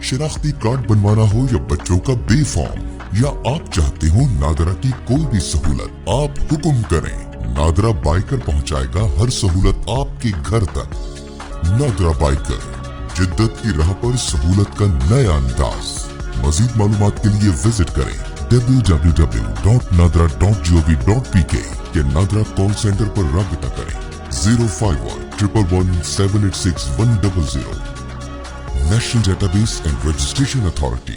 शनाख्ती card बनवाना हो या बच्चों का बे फॉर्म, या आप चाहते हो नादरा की कोई भी सहूलत, आप हुक्म करें, नादरा बाइकर पहुंचाएगा हर सहूलत आपके घर तक। नादरा बाइकर, जिद्दत की राह पर सहूलत का नया अंदाज। मजीद मालूमात के लिए विजिट करें www.nadra.gov.pk के नादरा कॉल सेंटर पर राब्ता करें 051-111-786-100। National database and registration authority.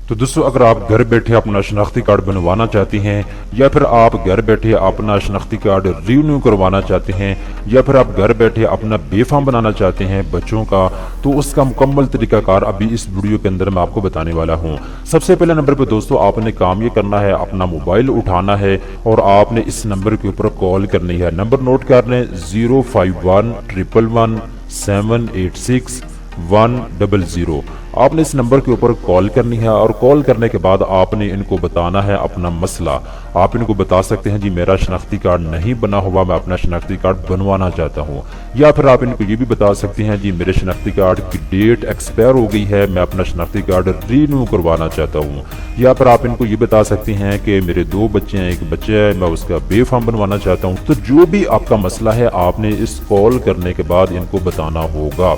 तो दोस्तों, अगर आप घर बैठे अपना शनाख्ती कार्ड बनवाना चाहते हैं, या फिर आप घर बैठे अपना शनाख्ती कार्ड रिन्यू करवाना चाहते हैं, या फिर आप घर बैठे अपना बे फॉर्म बनाना चाहते हैं बच्चों का, तो उसका मुकम्मल तरीकाकार अभी इस वीडियो के अंदर मैं आपको बताने वाला हूं। सबसे पहले नंबर पर दोस्तों आपने काम ये करना है, अपना मोबाइल उठाना है और आपने इस नंबर के ऊपर कॉल करनी है। नंबर नोट कर लें 051-111-786-100। आपने इस नंबर के ऊपर कॉल करनी है और कॉल करने के बाद आपने इनको बताना है अपना मसला। आप इनको बता सकते हैं जी मेरा शनाख्ती कार्ड नहीं बना हुआ, मैं अपना शनाख्ती कार्ड बनवाना चाहता हूँ। या फिर आप इनको ये भी बता सकते हैं जी मेरे शनाख्ती कार्ड की डेट एक्सपायर हो गई है, मैं अपना शनाख्ती कार्ड रिन्यू करवाना चाहता हूँ। या फिर आप इनको ये बता सकते हैं कि मेरे 2 बच्चे हैं, 1 बच्चा है, मैं उसका बे फॉर्म बनवाना चाहता हूँ। तो जो भी आपका मसला है आपने इस कॉल करने के बाद इनको बताना होगा।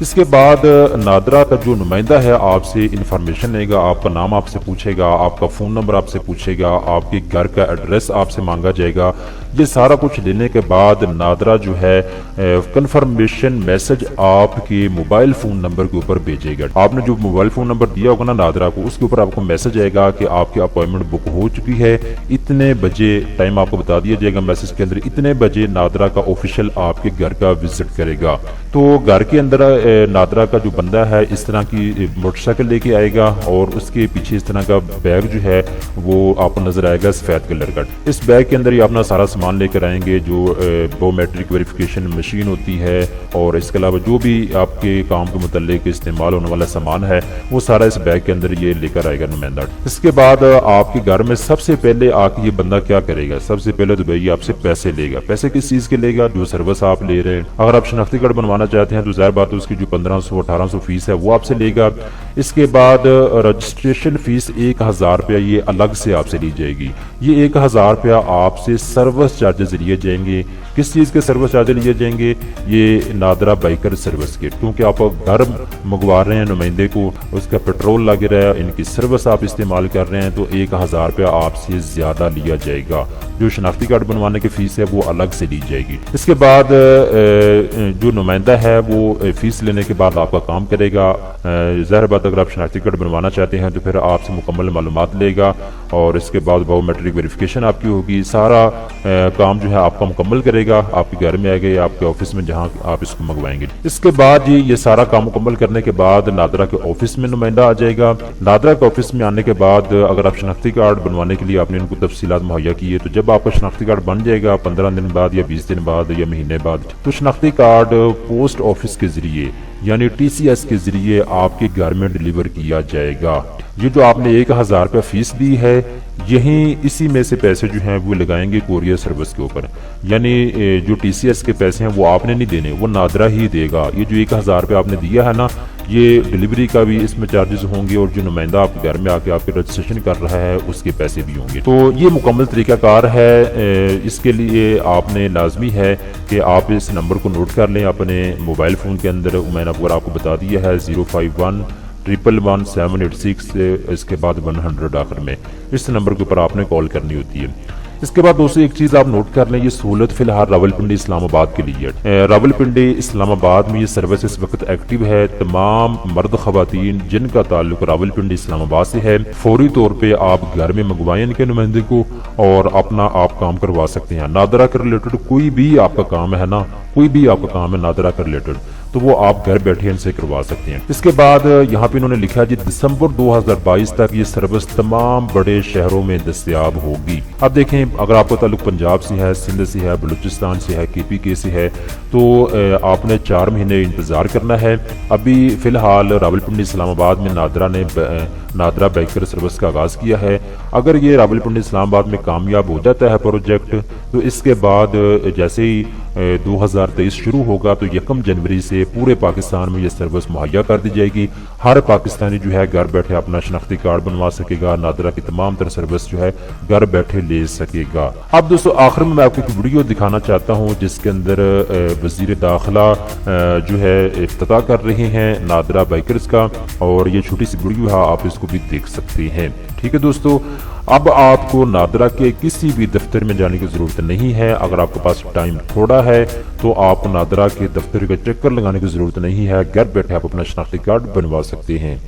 इसके बाद नादरा का जो नुमाइंदा है आपसे इंफॉर्मेशन लेगा, आपका नाम आपसे पूछेगा, आपका फ़ोन नंबर आपसे पूछेगा, आपके घर का एड्रेस आपसे मांगा जाएगा। ये सारा कुछ लेने के बाद नादरा जो है कंफर्मेशन मैसेज आपके मोबाइल फ़ोन नंबर के ऊपर भेजेगा। आपने जो मोबाइल फ़ोन नंबर दिया होगा ना नादरा को, उसके ऊपर आपको मैसेज आएगा कि आपकी अपॉइंटमेंट बुक हो चुकी है, इतने बजे, टाइम आपको बता दिया जाएगा मैसेज के अंदर, इतने बजे नादरा का ऑफिशियल आपके घर का विजिट करेगा। तो घर के अंदर नादरा का जो बंदा है इस तरह की मोटरसाइकिल लेके आएगा और उसके पीछे इस तरह का बैग जो है वो आपको नजर आएगा सफेद कलर का। इस बैग के अंदर ही अपना सारा सामान लेकर आएंगे, जो बायोमेट्रिक वेरिफिकेशन मशीन होती है और इसके अलावा जो भी आपके काम के मुताल्लिक इस्तेमाल होने वाला सामान है वो सारा इस बैग के अंदर ये लेकर आएगा नुमाइंदा। इसके बाद आपके घर में सबसे पहले आके ये बंदा क्या करेगा, सबसे पहले तो भाई आपसे पैसे लेगा। पैसे किस चीज के लेगा, जो सर्विस आप ले रहे हैं। अगर आप शनाख्ती कार्ड बनवाना चाहते हैं तो जाहिर बात है उसकी जो 1500-1800 फीस है वो आपसे लेगा। इसके बाद रजिस्ट्रेशन फीस 1000 रुपया ये अलग से आपसे ली जाएगी। ये 1000 रुपया आपसे सर्विस चार्जेस लिए जाएंगे। किस चीज़ के सर्विस चार्जेस लिए जाएंगे, ये नादरा बाइकर सर्विस के, क्योंकि आप घर मंगवा रहे हैं नुमाइंदे को, उसका पेट्रोल लग रहा है, इनकी सर्विस आप इस्तेमाल कर रहे हैं, तो 1000 रुपया आपसे ज़्यादा लिया जाएगा। जो शनाख्ती कार्ड बनवाने की फ़ीस है वो अलग से ली जाएगी। इसके बाद जो नुमाइंदा है वो फीस लेने के बाद आपका काम करेगा। ज़ाहिर बात अगर आप शनाख्ती कार्ड बनवाना चाहते हैं तो फिर आपसे मुकम्मल मालूमात लेगा और इसके बाद बायोमेट्रिक वेरिफिकेशन आपकी होगी। सारा काम जो है आपका मुकम्मल करेगा, आपके घर में आएगा या आपके ऑफिस में जहां आप इसको मंगवाएंगे। इसके बाद ये सारा काम मुकम्मल करने के बाद नादरा के ऑफिस में नुमाइंदा आ जाएगा। नादरा के ऑफिस में आने के बाद अगर आप शनाख्ती कार्ड बनवाने के लिए आपने इनको तफसीलात मुहैया की है, तो जब आपका शनाख्ती कार्ड बन जाएगा 15 दिन बाद या 20 दिन बाद या महीने बाद, तो शनाख्ती कार्ड पोस्ट ऑफिस के जरिए यानी TCS के जरिए आपके घर में डिलीवर किया जाएगा। ये जो आपने 1000 रुपया फीस दी है, यही इसी में से पैसे जो हैं वो लगाएंगे कोरियर सर्विस के ऊपर। यानी जो TCS के पैसे हैं वो आपने नहीं देने, वो नादरा ही देगा। ये जो 1000 रुपया आपने दिया है ना, ये डिलीवरी का भी इसमें चार्जेस होंगे और जो नुमाइंदा आपके घर में आके आपके रजिस्ट्रेशन कर रहा है उसके पैसे भी होंगे। तो ये मुकम्मल तरीकाकार है। इसके लिए आपने लाजमी है कि आप इस नंबर को नोट कर लें अपने मोबाइल फ़ोन के अंदर। मैंने आपको बता दिया है 051-111-786, इसके बाद 100 आखिर में। इस नंबर के ऊपर आपने कॉल करनी होती है। इसके बाद दोस्तों एक चीज़ आप नोट कर लें, ये सहूलत फिलहाल रावलपिंडी इस्लामाबाद के लिए है। रावलपिंडी इस्लामाबाद में ये सर्विस इस वक्त एक्टिव है। तमाम मर्द खवातीन जिनका ताल्लुक रावलपिंडी इस्लामाबाद से है, फौरी तौर पे आप घर में मंगवाएं इनके नुमाइंदे को और अपना आप काम करवा सकते हैं। नादरा के रिलेटेड कोई भी आपका काम है ना, कोई भी आपका काम है नादरा के रिलेटेड, तो वो आप घर बैठे इनसे करवा सकते हैं। इसके बाद यहाँ पे इन्होंने लिखा है जी दिसंबर 2022 तक ये सर्विस तमाम बड़े शहरों में दस्तयाब होगी। अब देखें, अगर आपका ताल्लुक पंजाब से है, सिंध से है, बलूचिस्तान से है, KPK से है, तो आपने 4 महीने इंतजार करना है। अभी फिलहाल रावलपिंडी इस्लामाबाद में नादरा बाइकर सर्विस का आगाज किया है। अगर ये रावलपिंडी इस्लामाबाद में कामयाब हो जाता है प्रोजेक्ट, तो इसके बाद जैसे ही 2023 शुरू होगा तो 1 जनवरी से पूरे पाकिस्तान में ये सर्विस मुहैया कर दी जाएगी। हर पाकिस्तानी जो है घर बैठे अपना शनाख्ती कार्ड बनवा सकेगा, नादरा की तमाम तरह सर्विस जो है घर बैठे ले सकेगा। अब दोस्तों आखिर में मैं आपको एक वीडियो दिखाना चाहता हूँ जिसके अंदर वजीर दाखिला जो है इफ्तिताह कर रहे हैं नादरा बाइकर्स का, और ये छोटी सी वीडियो है, आप इसको भी देख सकते हैं। ठीक है दोस्तों, अब आपको नादरा के किसी भी दफ्तर में जाने की ज़रूरत नहीं है। अगर आपके पास टाइम थोड़ा है तो आप नादरा के दफ्तर का चक्कर लगाने की ज़रूरत नहीं है, घर बैठे आप अपना शनाख्ती कार्ड बनवा सकते हैं।